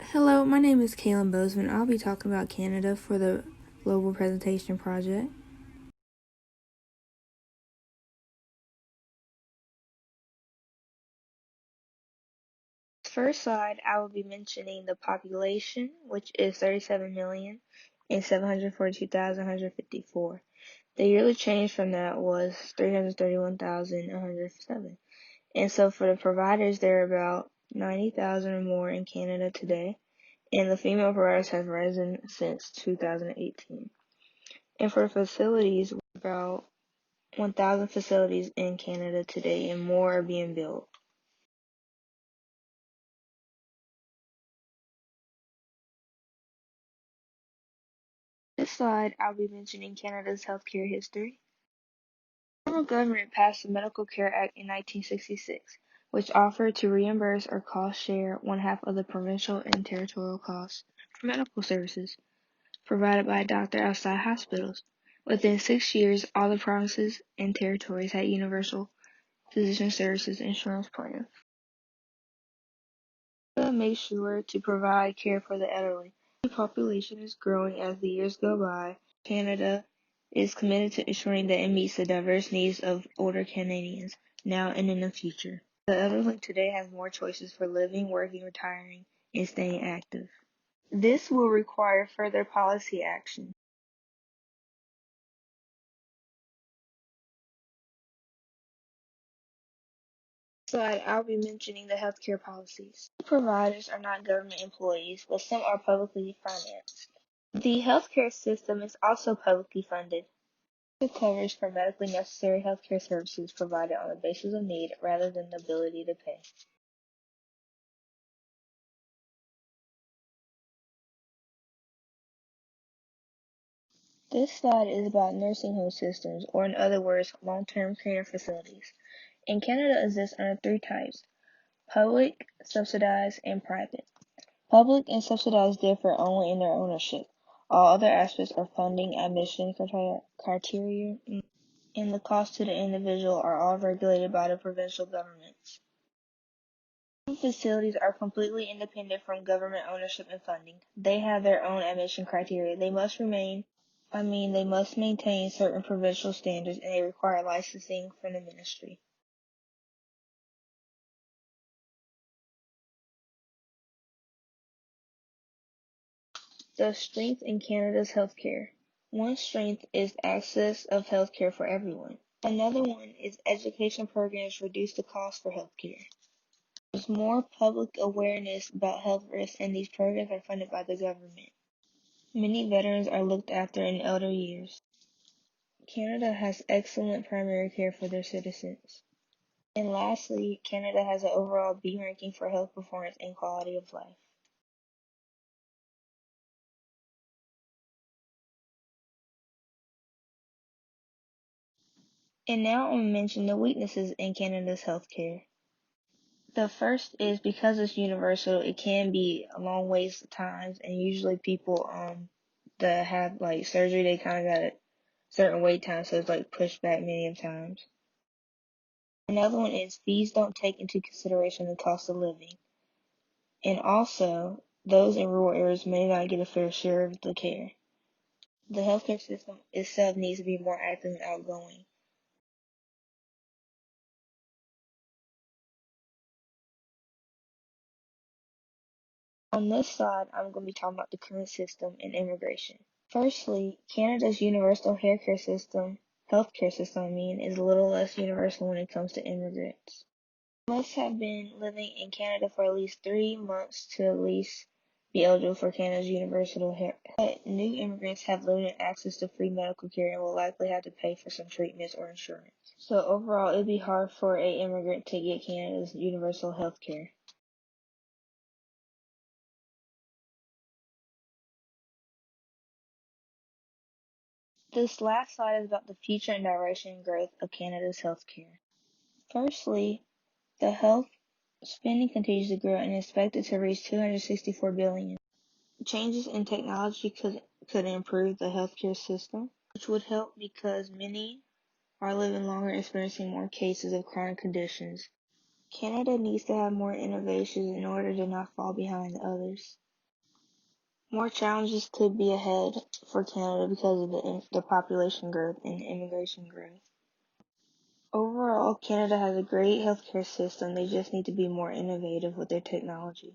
Hello, my name is Kaylin Bozeman. I'll be talking about Canada for the Global Presentation Project. First slide, I will be mentioning the population, which is 37,742,154. The yearly change from that was 331,107. And so for the providers, there are about 90,000 or more in Canada today, and the female providers have risen since 2018. And for facilities, about 1,000 facilities in Canada today, and more are being built. This slide, I'll be mentioning Canada's healthcare history. The federal government passed the Medical Care Act in 1966, which offered to reimburse or cost share one half of the provincial and territorial costs for medical services provided by a doctor outside hospitals. Within 6 years, all the provinces and territories had universal physician services insurance plans. Canada made sure to provide care for the elderly. The population is growing as the years go by. Canada is committed to ensuring that it meets the diverse needs of older Canadians now and in the future. The elderly today have more choices for living, working, retiring, and staying active. This will require further policy action. Slide, I'll be mentioning the healthcare policies. Providers are not government employees, but some are publicly financed. The healthcare system is also publicly funded. It covers for medically necessary healthcare services provided on the basis of need rather than the ability to pay. This slide is about nursing home systems, or in other words, long-term care facilities. In Canada exists under three types: public, subsidized, and private. Public and subsidized differ only in their ownership. All other aspects of funding, admission criteria, and the cost to the individual are all regulated by the provincial governments. Some facilities are completely independent from government ownership and funding. They have their own admission criteria. They must maintain certain provincial standards, and they require licensing from the ministry. The strength in Canada's healthcare. One strength is access of healthcare for everyone. Another one is education programs reduce the cost for healthcare. There's more public awareness about health risks, and these programs are funded by the government. Many veterans are looked after in elder years. Canada has excellent primary care for their citizens. And lastly, Canada has an overall B ranking for health performance and quality of life. And now I'm going to mention the weaknesses in Canada's healthcare. The first is because it's universal, it can be a long waits times, and usually people that have like surgery, they kind of got a certain wait time, so it's like pushed back many of times. Another one is fees don't take into consideration the cost of living. And also, those in rural areas may not get a fair share of the care. The healthcare system itself needs to be more active and outgoing. On this slide, I'm going to be talking about the current system and immigration. Firstly, Canada's universal healthcare system, is a little less universal when it comes to immigrants. You must have been living in Canada for at least 3 months to at least be eligible for Canada's universal health. But new immigrants have limited access to free medical care and will likely have to pay for some treatments or insurance. So overall, it'd be hard for an immigrant to get Canada's universal health care. This last slide is about the future and direction and growth of Canada's healthcare. Firstly, the health spending continues to grow and is expected to reach $264 billion. Changes in technology could improve the healthcare system, which would help because many are living longer, experiencing more cases of chronic conditions. Canada needs to have more innovations in order to not fall behind others. More challenges could be ahead for Canada because of the population growth and immigration growth. Overall, Canada has a great healthcare system. They just need to be more innovative with their technology.